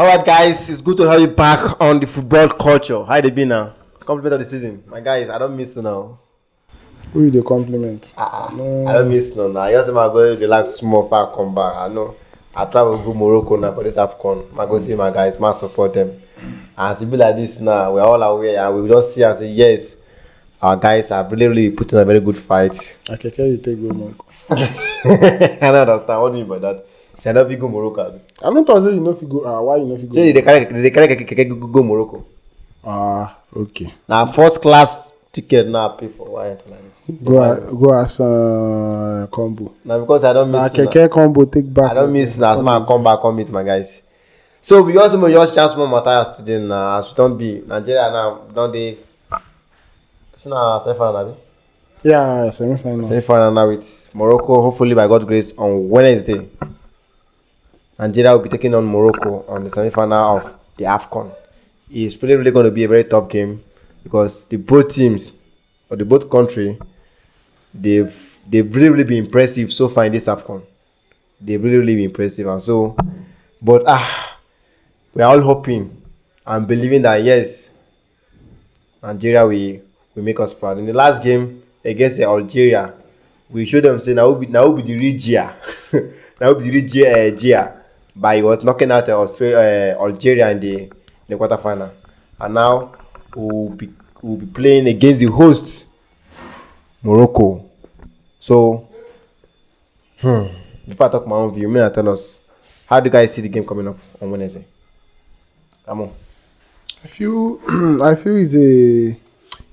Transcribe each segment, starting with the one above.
All right, guys, it's good to have you back on the football culture. How they been now? Compliment of the season, my guys. I don't miss you now. Who you dey compliment? I don't miss you now. I just want to go relax small before I come back. I know. I travel go Morocco now for this AFCON. I go see my guys, man, support them. And to be like this now, we're all aware and we don't see and say yes. Our guys have really put in a very good fight. Akeke, you take go Morocco. I don't understand. What do you mean by that? Say I don't go Morocco. I don't think say you know if you go. Why you know if you go? Say they carry go Morocco. Okay. Now first class ticket now pay for why like this. Go as combo. Now because I don't miss Akeke combo take back. I don't miss now. So I come back, come meet my guys. So we also just chance more matters today now. As we don't be Nigeria now, don't they? It's not semi-final, Yeah, semi-final. Semi-final now with Morocco. Hopefully by God's grace on Wednesday, Nigeria will be taking on Morocco on the semi-final of the AFCON. It's really going to be a very tough game because the both teams or the both country they've really been impressive so far in this AFCON. They've really been impressive, and so, but we are all hoping and believing that yes, Nigeria will make us proud. In the last game against Algeria, we showed them say now will be the real Gia. Now will be the real Gia. By was knocking out Algeria in the quarterfinal, and now we'll be playing against the host Morocco. So, before I talk my own view, may I tell us how do you guys see the game coming up on Wednesday? Come on. I feel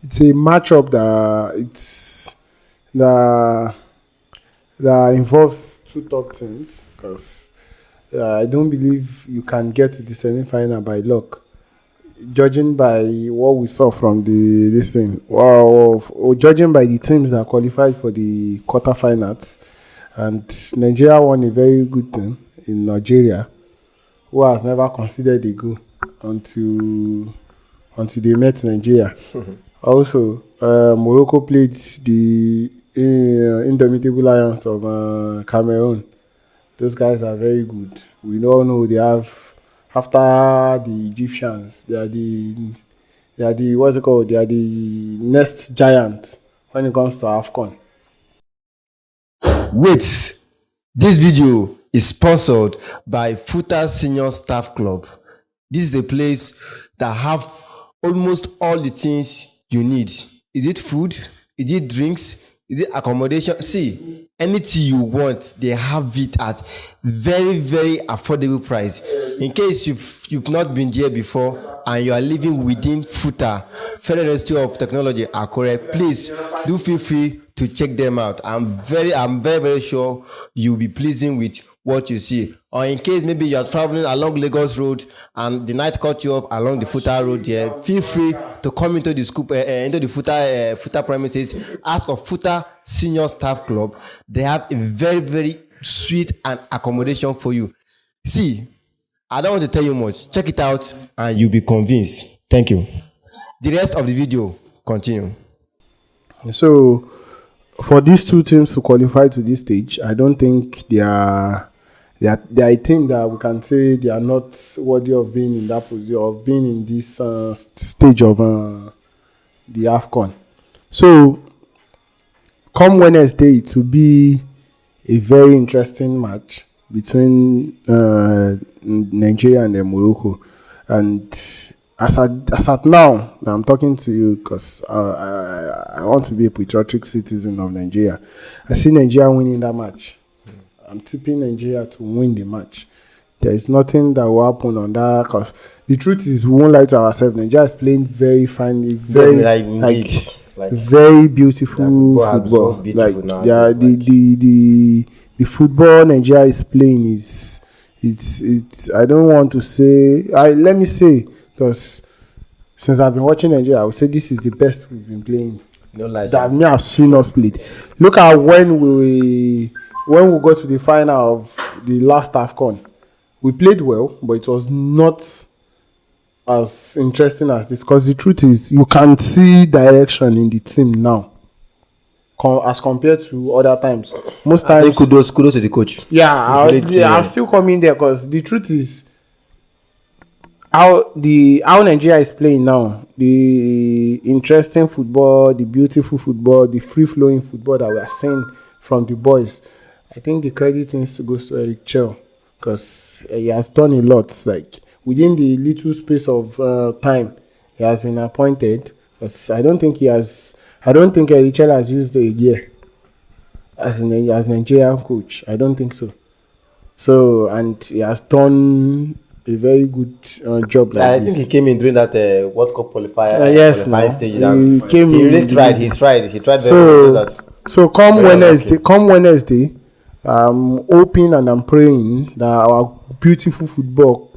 it's a matchup that involves two top teams because I don't believe you can get to the semi-final by luck. Judging by what we saw from judging by the teams that qualified for the quarterfinals, and Nigeria won a very good team in Nigeria, who has never considered a goal until they met Nigeria. Also, Morocco played the indomitable Lions of Cameroon. Those guys are very good. We all know they have. After the Egyptians, they are the what's it called? They are the next giant when it comes to AFCON. Wait, this video is sponsored by Futa Senior Staff Club. This is a place that have almost all the things you need. Is it food? Is it drinks? Is it accommodation? See, anything you want, they have it at very, very affordable price. In case you've not been there before and you are living within Futa, Federal Institute of Technology, Akure, please do feel free to check them out. I'm very, very sure you'll be pleasing with what you see. Or in case maybe you are traveling along Lagos Road and the night caught you off along the Futa Road there, feel free to come into the Futa premises. Ask for Futa Senior Staff Club. They have a very, very sweet and accommodation for you. See, I don't want to tell you much. Check it out and you'll be convinced. Thank you. The rest of the video, continue. So, for these two teams to qualify to this stage, I don't think they are a team that we can say they are not worthy of being in that position, of being in this stage of the AFCON. So, come Wednesday, it will be a very interesting match between Nigeria and Morocco. And as at now, I'm talking to you because I want to be a patriotic citizen of Nigeria. I see Nigeria winning that match. I'm tipping Nigeria to win the match. There is nothing that will happen on that because the truth is we won't lie to ourselves. Nigeria is playing very finely, very very beautiful football. The football Nigeria is playing is it's I don't want to say let me say because since I've been watching Nigeria, I would say this is the best we've been playing. That me have seen us played. Look at when we got to the final of the last AFCON. We played well, but it was not as interesting as this. Because the truth is, you can see direction in the team now, as compared to other times. Most times, kudos to the coach. Yeah, I'm still coming there because the truth is, how Nigeria is playing now, the interesting football, the beautiful football, the free flowing football that we are seeing from the boys, I think the credit needs to go to Eric Chell because he has done a lot. Like within the little space of time he has been appointed. Because I don't think Eric Chell has used a year as Nigerian coach. I don't think so. So and he has done a very good job like I this. think he came in during that World Cup qualifier Yes, qualifying now stage. he He really tried. He tried very So, well. so come Very Wednesday, I'm hoping and I'm praying that our beautiful football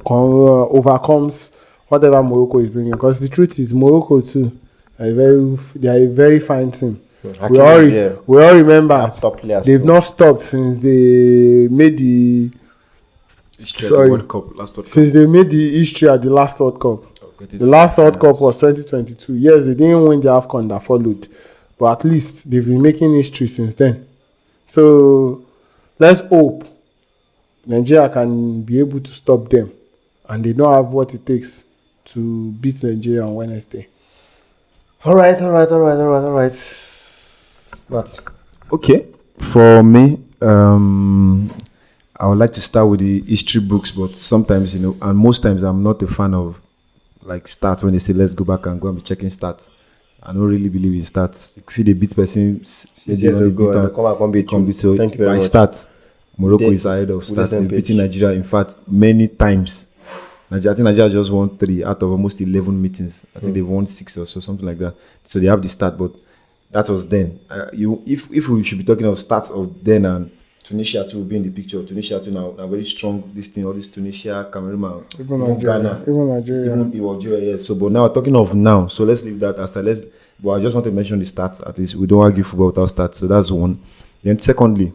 overcomes whatever Morocco is bringing. Because the truth is, Morocco too, they are a very fine team. We all remember they've not stopped since they made the World Cup, last World Cup. since they made the history at the last World Cup. The last World Cup was 2022. Yes, they didn't win the AFCON that followed, but at least they've been making history since then. So let's hope Nigeria can be able to stop them, and they don't have what it takes to beat Nigeria on Wednesday. All right. But Okay, for me, I would like to start with the history books, but sometimes, and most times I'm not a fan of like stats when they say let's go back and go and be checking stats. I don't really believe in stats. If they beat person, years ago, and come back and beat you. so Thank you very by much. stats, Morocco They- is ahead of with the stats. same They've beaten page. Nigeria, in fact, many times. I think Nigeria just won 3 out of almost 11 meetings. I think they've won 6 or so, something like that. So they have the stat, but that was then. If we should be talking of stats of then and Tunisia too will be in the picture. Tunisia too now very strong. All this Tunisia, Cameroon, Even Ghana, Nigeria. even Algeria. Yes. So, but now we're talking of now. So let's leave that aside. But I just want to mention the stats. At least we don't argue football without stats. So that's one. Then secondly,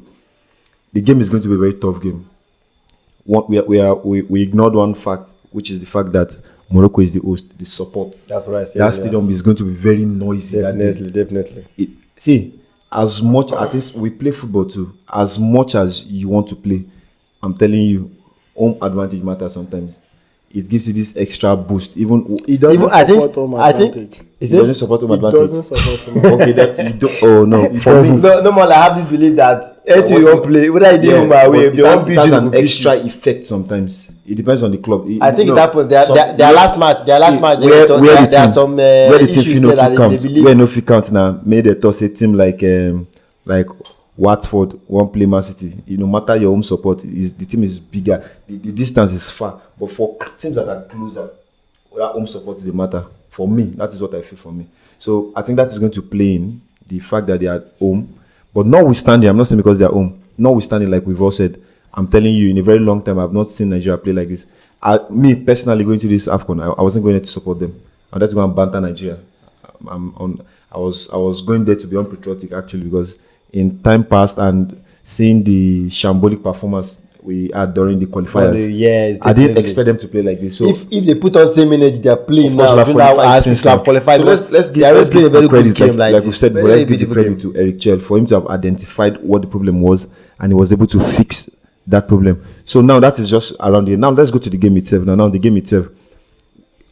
the game is going to be a very tough game. We ignored one fact, which is the fact that Morocco is the host. The support. that's what I said. That stadium is going to be very noisy. that day. Definitely. See, as much at least we play football too. As much as you want to play, I'm telling you, home advantage matters sometimes. It gives you this extra boost. Even It doesn't Even- I think- support home I think- advantage. it doesn't support home It advantage. doesn't support home Okay, that you don't. Oh no, for me, No more. I have this belief that anything you what- want play, whether you yeah, home or away, but if they it has, want beat it has you, they an will beat extra you. effect sometimes. It depends on the club. I think it happens. Their last match. There where are some the team issues fit there no that fit they count. believe. Where no fit count now, made a toss a team like Watford won't play Man City. No matter your home support, the team is bigger. The distance is far. But for teams that are closer, that home support is the matter. For me, that is what I feel for me. So I think that is going to play in the fact that they are at home. But notwithstanding, I'm not saying because they are home. Notwithstanding, like we've all said, I'm telling you, in a very long time, I've not seen Nigeria play like this. Me personally, going to this AFCON, I wasn't going there to support them. I wanted to go and banter Nigeria. I was going there to be unpatriotic actually, because in time past and seeing the shambolic performance we had during the qualifiers, Yes, I didn't definitely. expect them to play like this. So If they put on same energy they are playing of course, now, we have during that qualified as since we have then. qualified. So let's they are already playing a very credit, good game like we've this. said before. Very Let's give the beautiful credit game. to Eric Chell for him to have identified what the problem was, and he was able to fix that problem. So now that is just around it. Now let's go to the game itself. Now the game itself,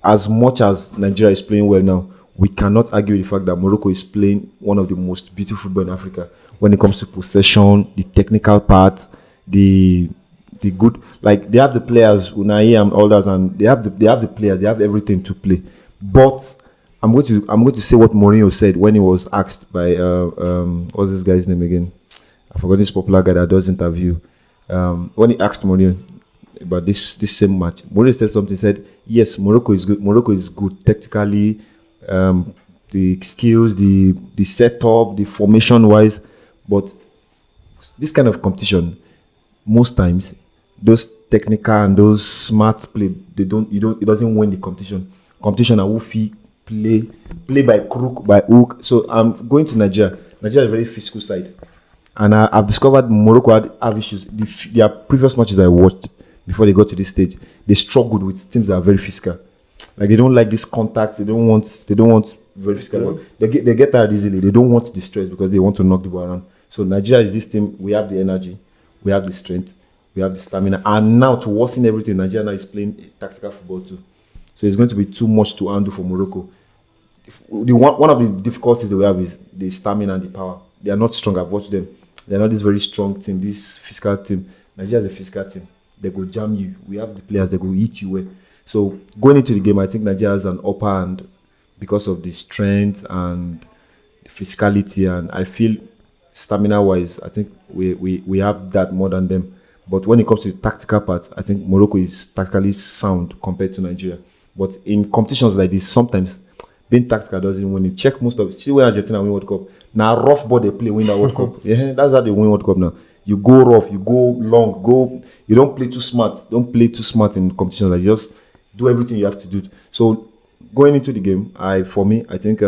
as much as Nigeria is playing well now, we cannot argue with the fact that Morocco is playing one of the most beautiful football in Africa when it comes to possession, the technical part, the good, like they have the players, Unai and others, and they have the players, they have everything to play. But I'm going to say what Mourinho said when he was asked by what's this guy's name again? I forgot this popular guy that does interview. When he asked Mourinho about this same match, Mourinho said something. Said yes, Morocco is good. Morocco is good technically, the skills, the setup, the formation wise, but this kind of competition, most times those technical and those smart play, it doesn't win the competition. Competition are woofy, play by crook, by hook. So I'm going to Nigeria. Nigeria is a very physical side, and I've discovered Morocco have issues. Their previous matches I watched before they got to this stage, they struggled with teams that are very physical. Like they don't like this contact. They don't want very physical. They get tired easily. They don't want the stress because they want to knock the ball around. So Nigeria is this team. We have the energy, we have the strength, we have the stamina, and now to worsen everything, Nigeria now is playing tactical football too. So it's going to be too much to handle for Morocco. One of the difficulties that we have is the stamina and the power. They are not strong. I've watched them. They're not this very strong team, this physical team. Nigeria is a physical team. They go jam you. We have the players that go eat you away. So going into the game, I think Nigeria has an upper hand because of the strength and the physicality. And I feel stamina-wise, I think we have that more than them. But when it comes to the tactical part, I think Morocco is tactically sound compared to Nigeria. But in competitions like this, sometimes being tactical doesn't win. You check most of it. See when Argentina win World Cup. Now rough ball they play win that World Cup. Yeah, that's how they win World Cup now. You go rough, you go long, you don't play too smart. Don't play too smart in competitions. Like you just do everything you have to do. So going into the game, I think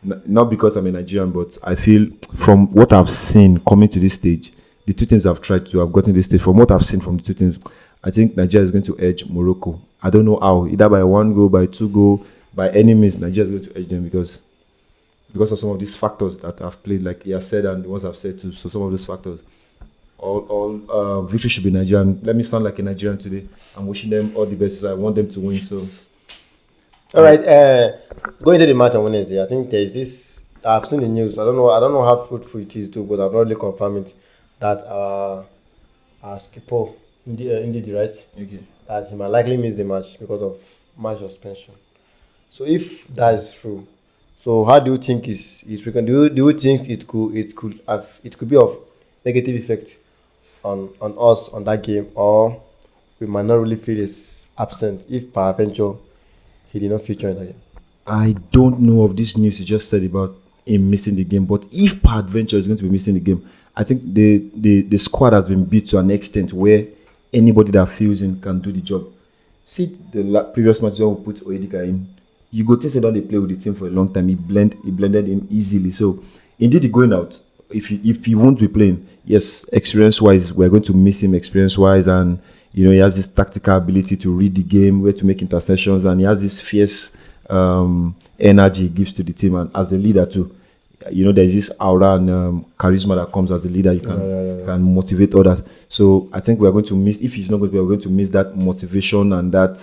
not because I'm a Nigerian, but I feel from what I've seen coming to this stage, the two teams have tried to have gotten this stage. From what I've seen from the two teams, I think Nigeria is going to edge Morocco. I don't know how, either by 1 goal, by 2 goal, by any means, Nigeria is going to edge them because of some of these factors that I've played, like he has said, and the ones I've said too. So some of these factors, all victory should be Nigerian. Let me sound like a Nigerian today. I'm wishing them all the best. I want them to win. So, all right. Going to the match on Wednesday, I think there is this. I've seen the news. I don't know how fruitful it is too, but I've not really confirmed it. That our skipper, indeed, right? Okay. That he might likely miss the match because of match suspension. So if that is true, so how do you think do you think it could be of negative effect on us on that game, or we might not really feel is absent if peradventure he did not feature in that game? I don't know of this news you just said about him missing the game, but if peradventure is going to be missing the game, I think the squad has been beat to an extent where anybody that feels in can do the job. See the previous match when we put Oyedika in, you go think they don't play with the team for a long time. He blended in easily. So indeed, going out, if he won't be playing, yes, experience wise, we're going to miss him experience wise, and he has this tactical ability to read the game, where to make interceptions, and he has this fierce energy he gives to the team, and as a leader too. There's this aura and charisma that comes as a leader. You can motivate others. So I think we're going to miss, if he's not going to be, we're going to miss that motivation and that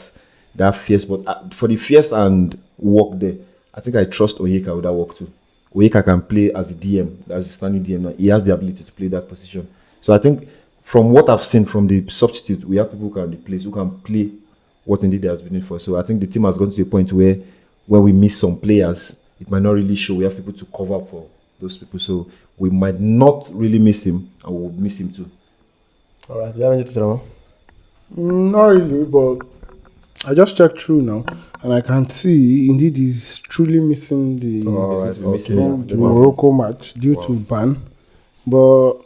fierce. But for the fierce and work there, I think I trust Onyeka with that work too. Onyeka can play as a DM, as a standing DM now. He has the ability to play that position. So I think from what I've seen from the substitute, we have people who can replace, who can play what indeed they has been in for. So I think the team has gotten to a point where when we miss some players, it might not really show. We have people to cover for those people. So we might not really miss him, and we'll miss him too. All right. Do you have anything to say, Ramo? Not really, but I just checked through now, and I can see indeed he's truly missing the Morocco match due to ban. But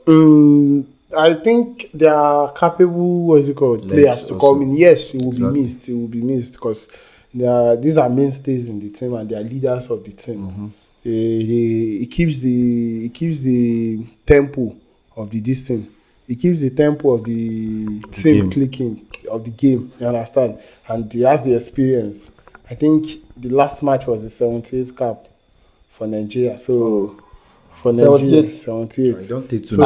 I think they are capable, players to come in. Yes, it will be missed. It will be missed because these are mainstays in the team and they are leaders of the team. Mm-hmm. It keeps the tempo of the distance. It keeps the tempo of the team clicking of the game. You understand? And he has the experience. I think the last match was the 78th cap for Nigeria. So for Nigeria, 78. Don't take too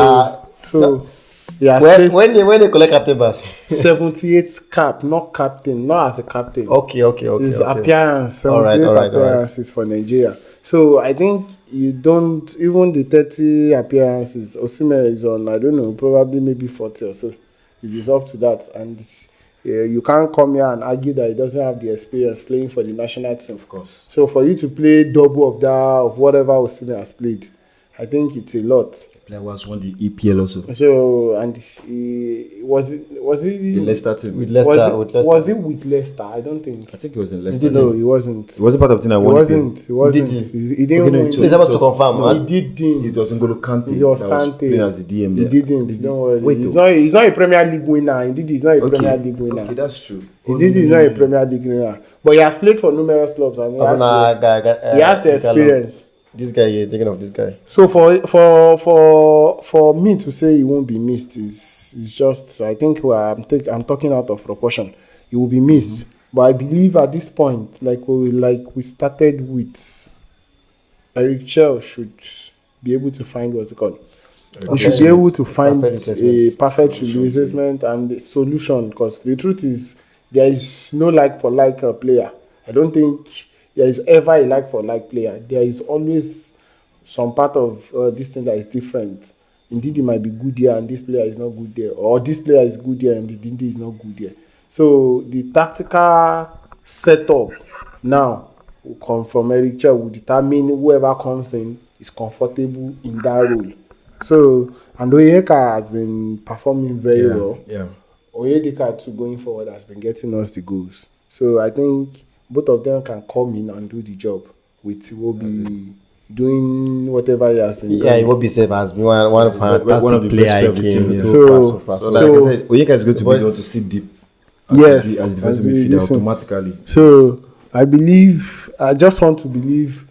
yeah, when they collect captain back 78th cap, not captain, not as a captain. Okay. His appearance, 78 appearances for Nigeria. So I think you don't even the 30 appearances. Osimhen is on, I don't know, probably maybe 40 or so. If he's up to that, and you can't come here and argue that he doesn't have the experience playing for the national team. Of course. So for you to play double of that of whatever Osimhen has played, I think it's a lot. Player was won the EPL also. So and he was he the Leicester team with Leicester. Was it with Leicester? I don't think. I think he was in Leicester. No, he wasn't. He wasn't part of the team. He wasn't. He didn't. He's about to confirm. No, he didn't. It wasn't N'Golo Kante. He was that Kante. playing as the DM there. He didn't. Don't worry. Wait, he's not a Premier League winner. Indeed, he's not a Premier League winner. Okay, that's true. Indeed, he's not a Premier League winner. But he has played for numerous clubs and he has the experience. This guy, you're thinking of this guy. So for me to say he won't be missed is just, I think I'm talking out of proportion. He will be missed, but I believe at this point, like we started with, Eric Chell should be able to find what's it called. We should be able to find a perfect replacement and a solution, because the truth is there is no like for like player. I don't think there is ever a like for like player. There is always some part of this thing that is different. Indeed, it might be good here and this player is not good there, or this player is good here and Indeed is not good here. So the tactical setup now will come from Eric Chel will determine whoever comes in is comfortable in that role. So, and Oyeka has been performing very well. Yeah. Oyedika too going forward has been getting us the goals. So I think both of them can come in and do the job with Iwobi doing whatever he has been doing. Yeah, Iwobi Sef has been one fantastic player of the again. team, yeah. So far. So like I said, Oyeka is going to be the one to sit deep. Yes, as defensive midfielder automatically. So I just want to believe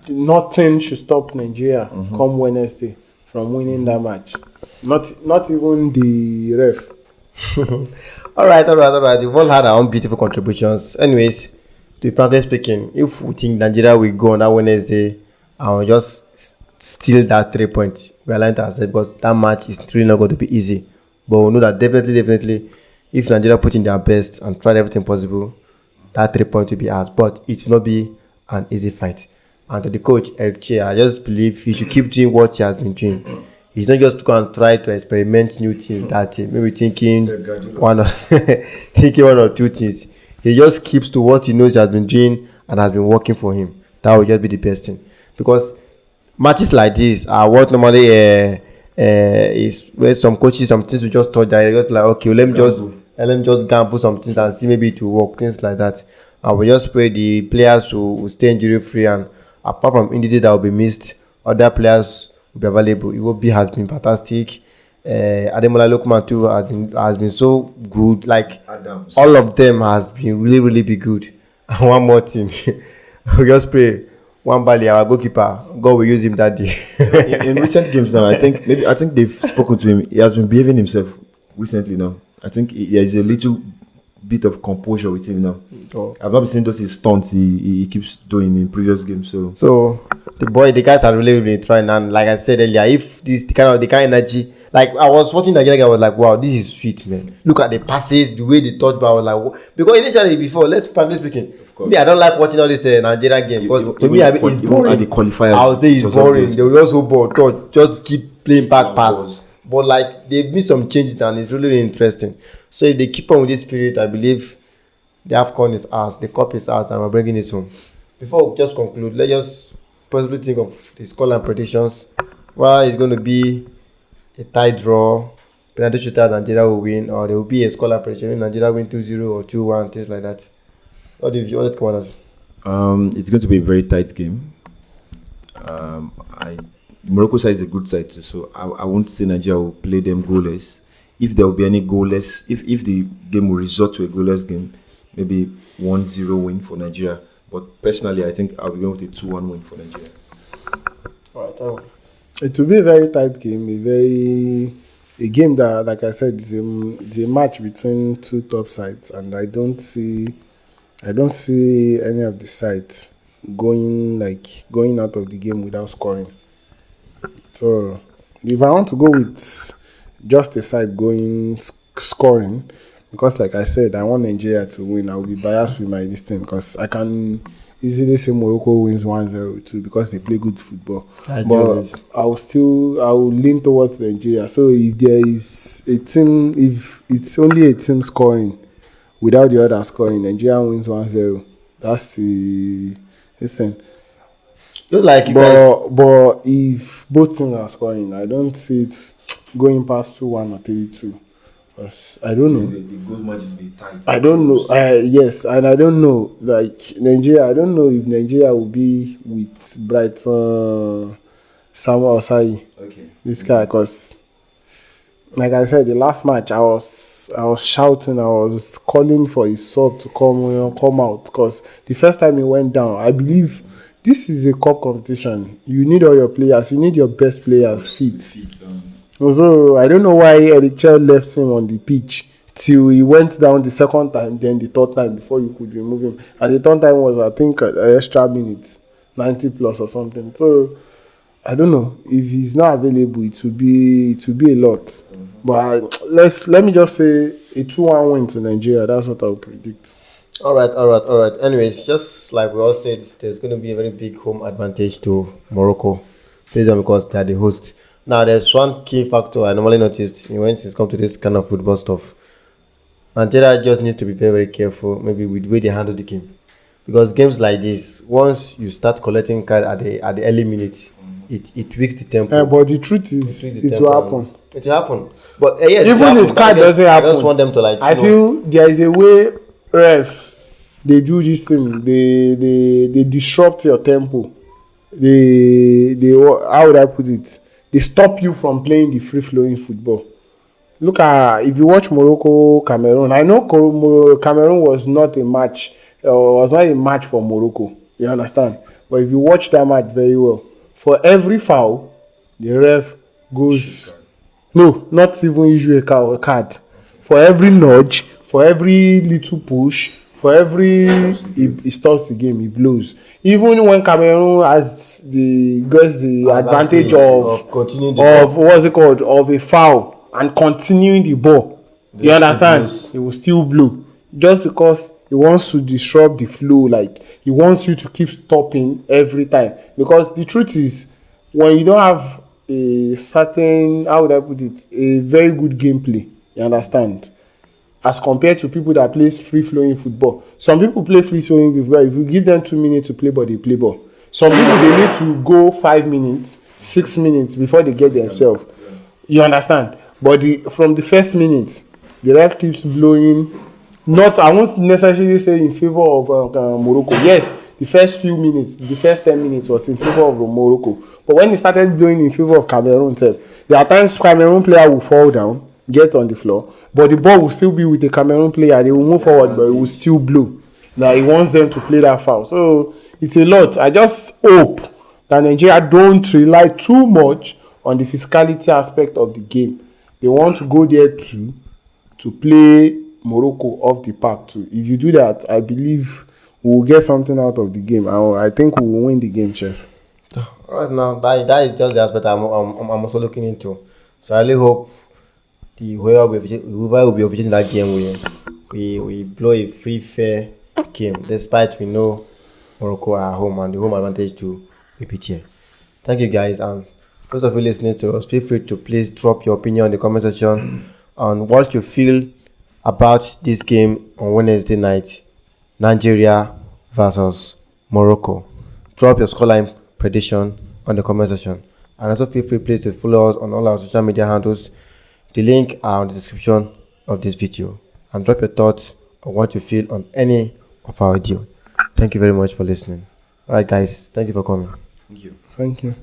nothing should stop Nigeria come Wednesday from winning that match. Not even the ref. All right. We've all had our own beautiful contributions. Anyways, to be frankly speaking, if we think Nigeria will go on that Wednesday and we'll just steal that 3 points, we align ourselves because that match is really not going to be easy. But we know that definitely, if Nigeria put in their best and tried everything possible, that 3 points will be ours. But it will not be an easy fight. And to the coach, Eric Che, I just believe he should keep doing what he has been doing. He's not just going to try to experiment new things, that thing. Maybe thinking one or two things. He just keeps to what he knows he has been doing and has been working for him. That will just be the best thing. Because matches like this are what normally is where some coaches, some things will just thought that just like, okay, let me just gamble some things and see maybe it will work, things like that. And we just pray the players will stay injury free, and apart from injury that will be missed, other players will be available. Iwobi has been fantastic. Ademola Lookman too has been so good. Like Adams. All of them has been really be good. And one more thing, we just pray Wambali, our goalkeeper, God will use him that day. in recent games now, I think they've spoken to him. He has been behaving himself recently now. I think there's a little bit of composure with him now. I've not been seeing those his stunts he keeps doing in previous games. So the guys are really trying, and like I said earlier, if this the kind of energy, like I was watching the game, I was like, wow, this is sweet, man. Look at the passes, the way they touch, but I was like, wow. Because initially before, let's frankly speaking, me I don't like watching all this Nigerian game because to me it's boring. The qualifiers, I would say it's boring. They will also bored. Just keep playing back pass. But like they've made some changes and it's really interesting. So if they keep on with this spirit, I believe the AFCON is ours, the cup is ours, and we're bringing it home. Before we just conclude, let's just possibly think of the scoreline predictions. Well, it's going to be a tie draw. Penalty shootout, Nigeria will win, or there will be a scoreline prediction. Nigeria win 2-0 or 2-1, things like that. What do you come on? It's going to be a very tight game. Morocco side is a good side too, so I won't say Nigeria will play them goalless. If there will be any goalless, if the game will resort to a goalless game, maybe 1-0 win for Nigeria. But personally, I think I'll be going with a 2-1 win for Nigeria. All right, it will be a very tight game, a game that, like I said, is a match between two top sides, and I don't see any of the sides going out of the game without scoring. So if I want to go with just a side going scoring, because like I said, I want Nigeria to win, I will be biased with my this because I can easily say Morocco wins 1-0 too because they play good football. But I will lean towards Nigeria. So if there is a team, if it's only a team scoring without the other scoring, Nigeria wins 1-0. That's the thing. Just like but if both teams are scoring, I don't see it going past 2-1 or 3-2. Because I don't know. The goal matches be tight. I don't know. Yes, and I don't know. Like Nigeria, I don't know if Nigeria will be with Brighton Samuel Osai. Okay. This guy, because like I said, the last match I was shouting, I was calling for his sub to come out because the first time he went down, I believe. This is a cup competition. You need all your players. You need your best players fit. Also, I don't know why Eric Chel left him on the pitch till he went down the second time, then the third time before you could remove him. And the third time was, I think, an extra minute, 90 plus or something. So I don't know if he's not available. It will be a lot. But let me just say a 2-1 win to Nigeria. That's what I would predict. All right. Anyways, just like we all said, there's going to be a very big home advantage to Morocco, based on because they are the host. Now, there's one key factor I normally noticed when it's come to this kind of football stuff. Nigeria just needs to be very, very careful, maybe with the way they handle the game, because games like this, once you start collecting cards at the early minutes, it tweaks the tempo. But the truth is, it will happen. It will happen. But yes, even if card doesn't happen, I just want them to like. I feel there is a way refs they do this thing. They disrupt your tempo. They how would I put it? They stop you from playing the free flowing football. Look at if you watch Morocco Cameroon. I know Cameroon was not a match. Was not a match for Morocco. You understand? But if you watch that match very well, for every foul, the ref goes. No, not even issue a card. For every nudge, for every little push, for every he stops the game, he blows. Even when Cameroon gets the advantage of what's it called, of a foul and continuing the ball, you understand? He will still blow just because he wants to disrupt the flow. Like he wants you to keep stopping every time. Because the truth is, when you don't have a certain, how would I put it, a very good gameplay, you understand, as compared to people that plays free flowing football. Some people play free flowing football. If you give them 2 minutes to play ball, they play ball. Some people they need to go 5 minutes, 6 minutes before they get themselves. You understand? But from the first minute, the ref keeps blowing. Not, I won't necessarily say in favor of Morocco. Yes, the first few minutes, the first 10 minutes was in favor of Morocco. But when he started blowing in favor of Cameroon, there are times Cameroon player will fall down, get on the floor, but the ball will still be with the Cameroon player. They will move forward, but it will still blow. Now he wants them to play that foul. So it's a lot. I just hope that Nigeria don't rely too much on the physicality aspect of the game. They want to go there to play Morocco off the park too. If you do that, I believe we will get something out of the game. I think we will win the game, Chef. Right now, that is just the aspect I'm also looking into. So I really hope whoever will be officiating that game we blow a free fair game, despite we know Morocco are home and the home advantage to APT. Thank you guys, and those of you listening to us, feel free to please drop your opinion in the comment section on what you feel about this game on Wednesday night, Nigeria versus Morocco. Drop your scoreline prediction on the comment section, and also feel free please to follow us on all our social media handles. The link are in the description of this video, and drop your thoughts on what you feel on any of our video. Thank you very much for listening. All right guys, thank you for coming. Thank you. Thank you.